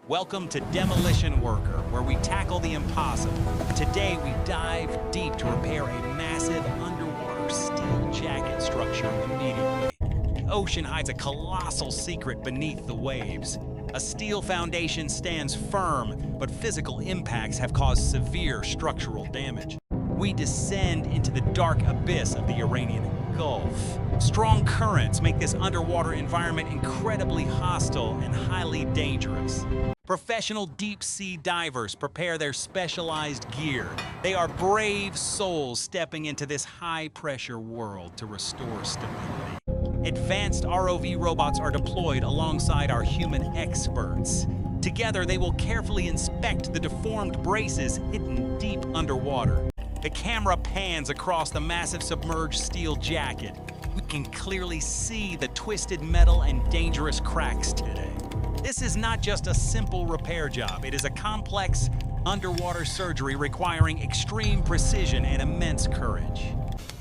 Welcome to Demolition Worker, where we tackle the impossible. Today we dive deep to repair a massive underwater steel jacket structure immediately. The ocean hides a colossal secret beneath the waves. A steel foundation stands firm, but physical impacts have caused severe structural damage. We descend into the dark abyss of the Iranian Gulf. Strong currents make this underwater environment incredibly hostile and highly dangerous. Professional deep-sea divers prepare their specialized gear. They are brave souls stepping into this high-pressure world to restore stability. Advanced ROV robots are deployed alongside our human experts. Together, they will carefully inspect the deformed braces hidden deep underwater. The camera pans across the massive submerged steel jacket. We can clearly see the twisted metal and dangerous cracks today. This is not just a simple repair job. It is a complex underwater surgery requiring extreme precision and immense courage.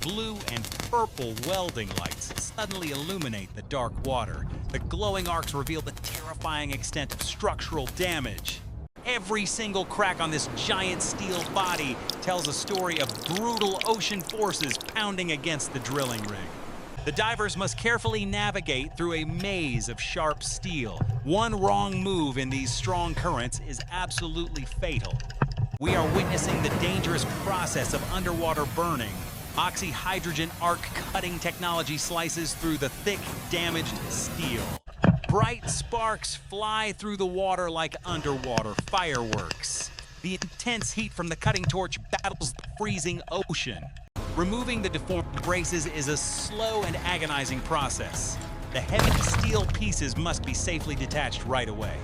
Blue and purple welding lights suddenly illuminate the dark water. The glowing arcs reveal the terrifying extent of structural damage. Every single crack on this giant steel body tells a story of brutal ocean forces pounding against the drilling rig. The divers must carefully navigate through a maze of sharp steel. One wrong move in these strong currents is absolutely fatal. We are witnessing the dangerous process of underwater burning. Oxy-hydrogen arc cutting technology slices through the thick, damaged steel. Bright sparks fly through the water like underwater fireworks. The intense heat from the cutting torch battles the freezing ocean. Removing the deformed braces is a slow and agonizing process. The heavy steel pieces must be safely detached right away.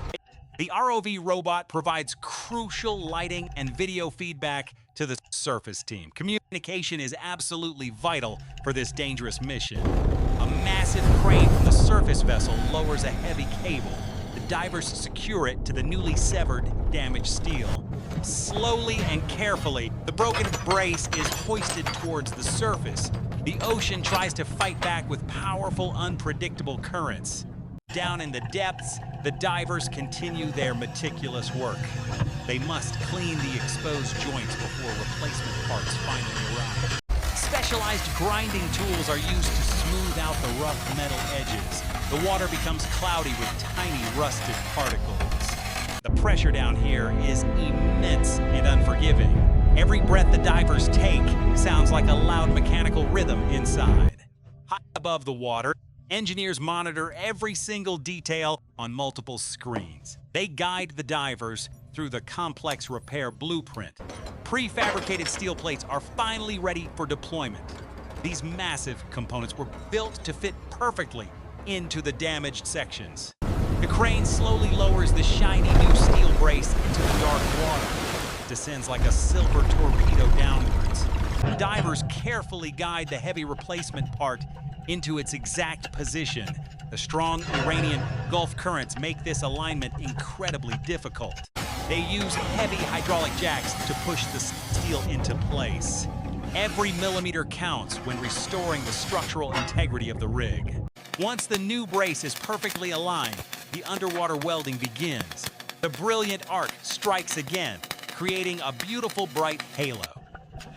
The ROV robot provides crucial lighting and video feedback to the surface team. Communication is absolutely vital for this dangerous mission. A massive crane from the surface vessel lowers a heavy cable. The divers secure it to the newly severed, damaged steel. Slowly and carefully, the broken brace is hoisted towards the surface. The ocean tries to fight back with powerful, unpredictable currents. Down in the depths, the divers continue their meticulous work. They must clean the exposed joints before replacement parts finally arrive. Specialized grinding tools are used to smooth out the rough metal edges. The water becomes cloudy with tiny rusted particles. The pressure down here is immense and unforgiving. Every breath the divers take sounds like a loud mechanical rhythm inside. High above the water, engineers monitor every single detail on multiple screens. They guide the divers through the complex repair blueprint. Prefabricated steel plates are finally ready for deployment. These massive components were built to fit perfectly into the damaged sections. The crane slowly lowers the shiny new steel brace into the dark water. It descends like a silver torpedo downwards. Divers carefully guide the heavy replacement part into its exact position. The strong Iranian Gulf currents make this alignment incredibly difficult. They use heavy hydraulic jacks to push the steel into place. Every millimeter counts when restoring the structural integrity of the rig. Once the new brace is perfectly aligned, the underwater welding begins. The brilliant arc strikes again, creating a beautiful bright halo.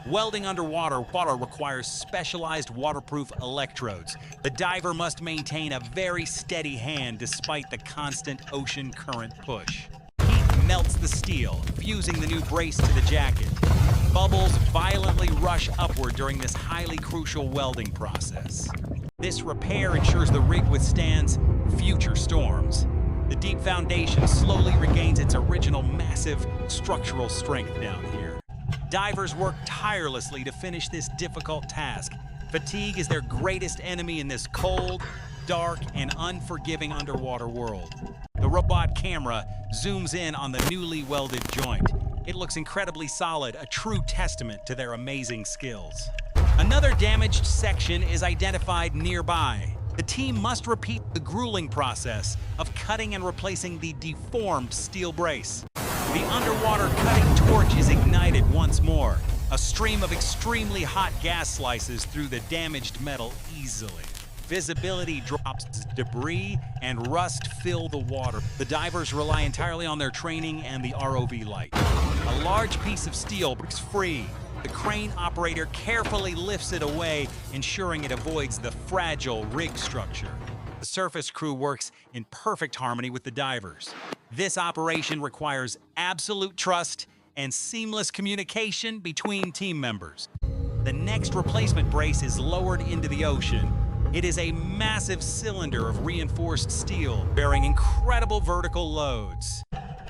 Welding underwater requires specialized waterproof electrodes. The diver must maintain a very steady hand despite the constant ocean current push. Heat melts the steel, fusing the new brace to the jacket. Bubbles violently rush upward during this highly crucial welding process. This repair ensures the rig withstands future storms. The deep foundation slowly regains its original massive structural strength down here. Divers work tirelessly to finish this difficult task. Fatigue is their greatest enemy in this cold, dark, and unforgiving underwater world. The robot camera zooms in on the newly welded joint. It looks incredibly solid, a true testament to their amazing skills. Another damaged section is identified nearby. The team must repeat the grueling process of cutting and replacing the deformed steel brace. The underwater cutting torch is ignited once more. A stream of extremely hot gas slices through the damaged metal easily. Visibility drops, debris and rust fill the water. The divers rely entirely on their training and the ROV light. A large piece of steel breaks free. The crane operator carefully lifts it away, ensuring it avoids the fragile rig structure. The surface crew works in perfect harmony with the divers. This operation requires absolute trust and seamless communication between team members. The next replacement brace is lowered into the ocean. It is a massive cylinder of reinforced steel bearing incredible vertical loads.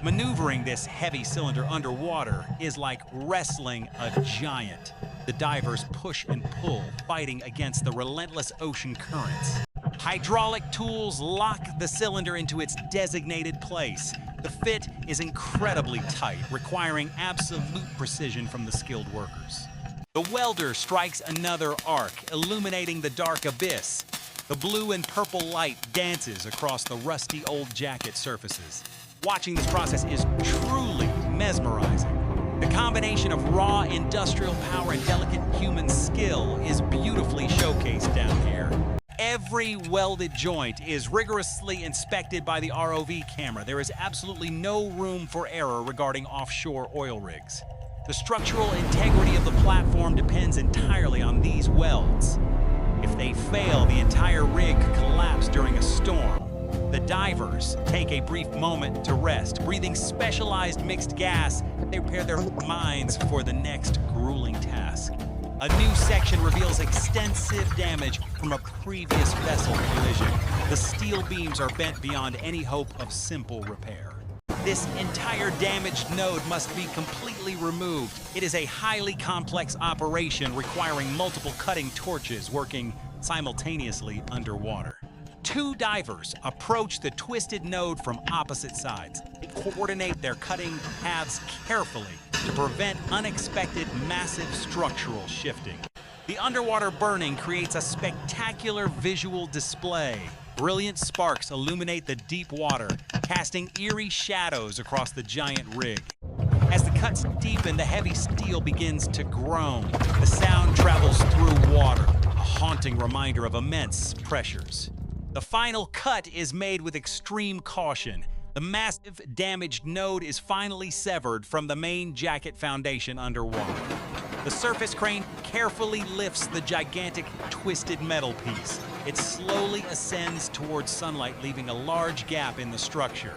Maneuvering this heavy cylinder underwater is like wrestling a giant. The divers push and pull, fighting against the relentless ocean currents. Hydraulic tools lock the cylinder into its designated place. The fit is incredibly tight, requiring absolute precision from the skilled workers. The welder strikes another arc, illuminating the dark abyss. The blue and purple light dances across the rusty old jacket surfaces. Watching this process is truly mesmerizing. The combination of raw industrial power and delicate human skill is beautifully showcased down here. Every welded joint is rigorously inspected by the ROV camera. There is absolutely no room for error regarding offshore oil rigs. The structural integrity of the platform depends entirely on these welds. If they fail, the entire rig could collapse during a storm. The divers take a brief moment to rest, breathing specialized mixed gas. They prepare their minds for the next grueling task. A new section reveals extensive damage from a previous vessel collision. The steel beams are bent beyond any hope of simple repair. This entire damaged node must be completely removed. It is a highly complex operation requiring multiple cutting torches working simultaneously underwater. Two divers approach the twisted node from opposite sides. They coordinate their cutting paths carefully to prevent unexpected massive structural shifting. The underwater burning creates a spectacular visual display. Brilliant sparks illuminate the deep water, casting eerie shadows across the giant rig. As the cuts deepen, the heavy steel begins to groan. The sound travels through water, a haunting reminder of immense pressures. The final cut is made with extreme caution. The massive damaged node is finally severed from the main jacket foundation underwater. The surface crane carefully lifts the gigantic twisted metal piece. It slowly ascends towards sunlight, leaving a large gap in the structure.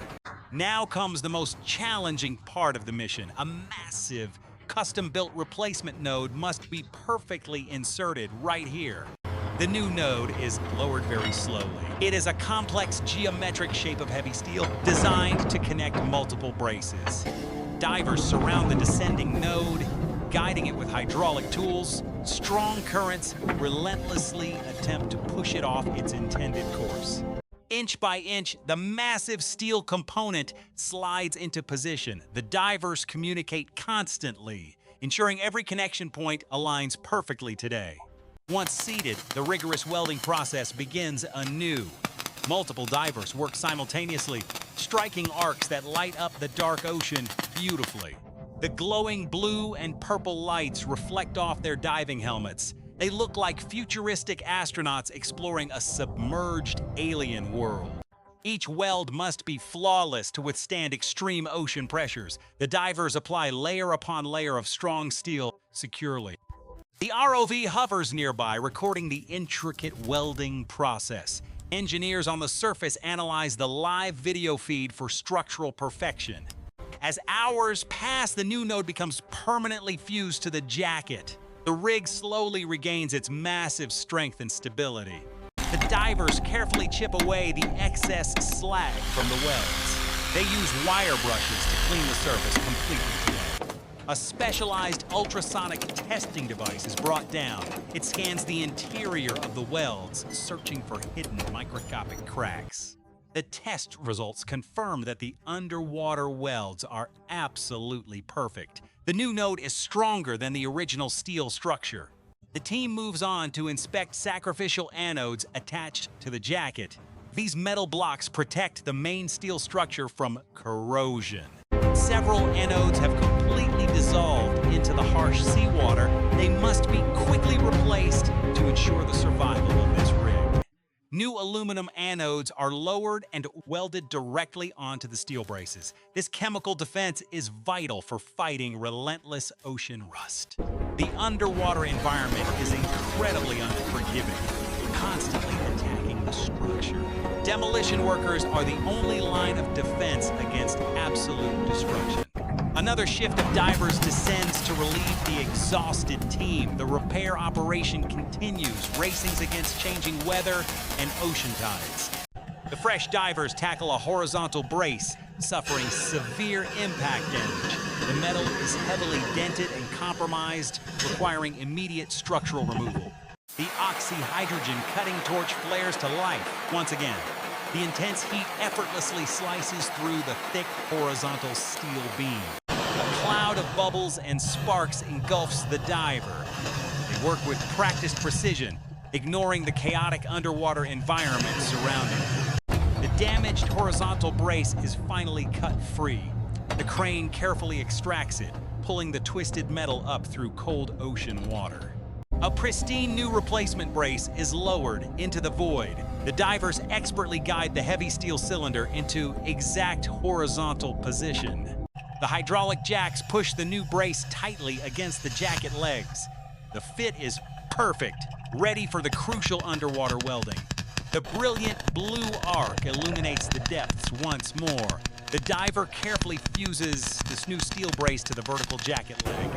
Now comes the most challenging part of the mission. A massive, custom-built replacement node must be perfectly inserted right here. The new node is lowered very slowly. It is a complex geometric shape of heavy steel designed to connect multiple braces. Divers surround the descending node, guiding it with hydraulic tools. Strong currents relentlessly attempt to push it off its intended course. Inch by inch, the massive steel component slides into position. The divers communicate constantly, ensuring every connection point aligns perfectly today. Once seated, the rigorous welding process begins anew. Multiple divers work simultaneously, striking arcs that light up the dark ocean beautifully. The glowing blue and purple lights reflect off their diving helmets. They look like futuristic astronauts exploring a submerged alien world. Each weld must be flawless to withstand extreme ocean pressures. The divers apply layer upon layer of strong steel securely. The ROV hovers nearby, recording the intricate welding process. Engineers on the surface analyze the live video feed for structural perfection. As hours pass, the new node becomes permanently fused to the jacket. The rig slowly regains its massive strength and stability. The divers carefully chip away the excess slag from the welds. They use wire brushes to clean the surface completely today. A specialized ultrasonic testing device is brought down. It scans the interior of the welds, searching for hidden microscopic cracks. The test results confirm that the underwater welds are absolutely perfect. The new node is stronger than the original steel structure. The team moves on to inspect sacrificial anodes attached to the jacket. These metal blocks protect the main steel structure from corrosion. Several anodes have completely dissolved into the harsh seawater. They must be quickly replaced to ensure the survival of this rig. New aluminum anodes are lowered and welded directly onto the steel braces. This chemical defense is vital for fighting relentless ocean rust. The underwater environment is incredibly unforgiving, constantly attacking the structure. Demolition workers are the only line of defense against absolute destruction. Another shift of divers descends to relieve the exhausted team. The repair operation continues, racing against changing weather and ocean tides. The fresh divers tackle a horizontal brace, suffering severe impact damage. The metal is heavily dented and compromised, requiring immediate structural removal. The oxy-hydrogen cutting torch flares to life once again. The intense heat effortlessly slices through the thick horizontal steel beam. A cloud of bubbles and sparks engulfs the diver. They work with practiced precision, ignoring the chaotic underwater environment surrounding them. The damaged horizontal brace is finally cut free. The crane carefully extracts it, pulling the twisted metal up through cold ocean water. A pristine new replacement brace is lowered into the void. The divers expertly guide the heavy steel cylinder into exact horizontal position. The hydraulic jacks push the new brace tightly against the jacket legs. The fit is perfect, ready for the crucial underwater welding. The brilliant blue arc illuminates the depths once more. The diver carefully fuses this new steel brace to the vertical jacket leg.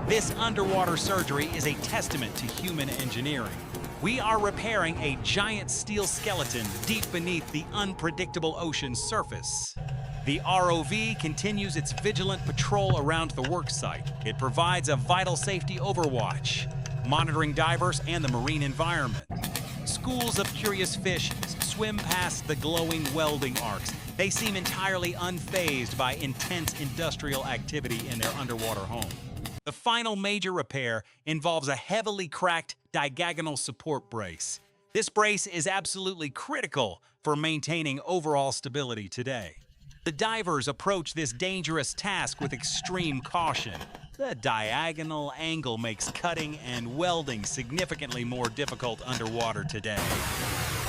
This underwater surgery is a testament to human engineering. We are repairing a giant steel skeleton deep beneath the unpredictable ocean surface. The ROV continues its vigilant patrol around the worksite. It provides a vital safety overwatch, monitoring divers and the marine environment. Schools of curious fish swim past the glowing welding arcs. They seem entirely unfazed by intense industrial activity in their underwater home. The final major repair involves a heavily cracked diagonal support brace. This brace is absolutely critical for maintaining overall stability today. The divers approach this dangerous task with extreme caution. The diagonal angle makes cutting and welding significantly more difficult underwater today.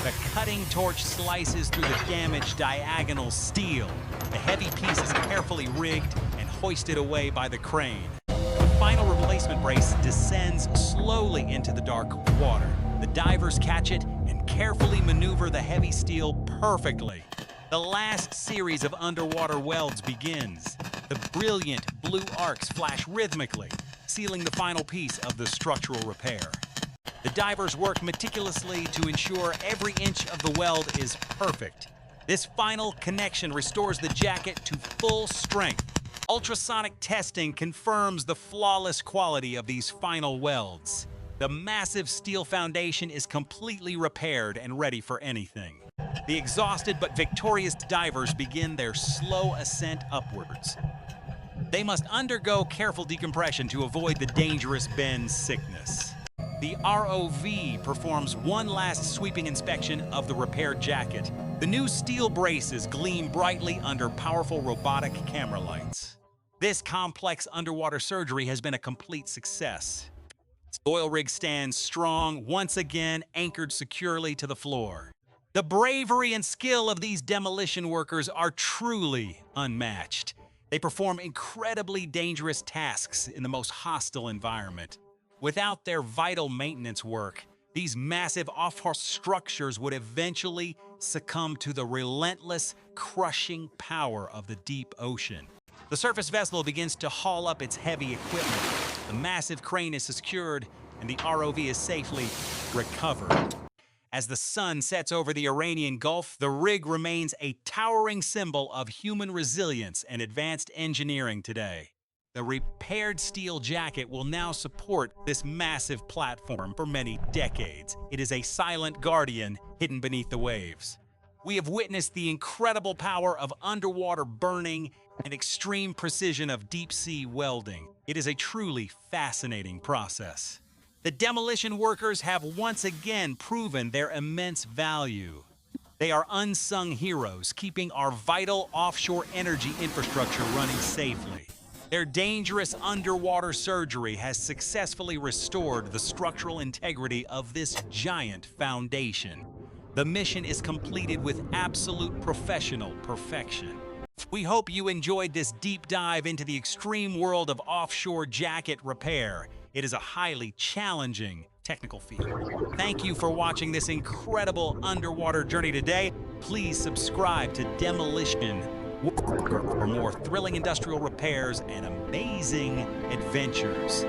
The cutting torch slices through the damaged diagonal steel. The heavy piece is carefully rigged and hoisted away by the crane. The final replacement brace descends slowly into the dark water. The divers catch it and carefully maneuver the heavy steel perfectly. The last series of underwater welds begins. The brilliant blue arcs flash rhythmically, sealing the final piece of the structural repair. The divers work meticulously to ensure every inch of the weld is perfect. This final connection restores the jacket to full strength. Ultrasonic testing confirms the flawless quality of these final welds. The massive steel foundation is completely repaired and ready for anything. The exhausted but victorious divers begin their slow ascent upwards. They must undergo careful decompression to avoid the dangerous bend sickness. The ROV performs one last sweeping inspection of the repaired jacket. The new steel braces gleam brightly under powerful robotic camera lights. This complex underwater surgery has been a complete success. The oil rig stands strong, once again anchored securely to the floor. The bravery and skill of these demolition workers are truly unmatched. They perform incredibly dangerous tasks in the most hostile environment. Without their vital maintenance work, these massive offshore structures would eventually succumb to the relentless, crushing power of the deep ocean. The surface vessel begins to haul up its heavy equipment. The massive crane is secured, and the ROV is safely recovered. As the sun sets over the Iranian Gulf, the rig remains a towering symbol of human resilience and advanced engineering today. The repaired steel jacket will now support this massive platform for many decades. It is a silent guardian hidden beneath the waves. We have witnessed the incredible power of underwater burning and extreme precision of deep-sea welding. It is a truly fascinating process. The demolition workers have once again proven their immense value. They are unsung heroes, keeping our vital offshore energy infrastructure running safely. Their dangerous underwater surgery has successfully restored the structural integrity of this giant foundation. The mission is completed with absolute professional perfection. We hope you enjoyed this deep dive into the extreme world of offshore jacket repair. It is a highly challenging technical feat. Thank you for watching this incredible underwater journey today. Please subscribe to Demolition for more thrilling industrial repairs and amazing adventures.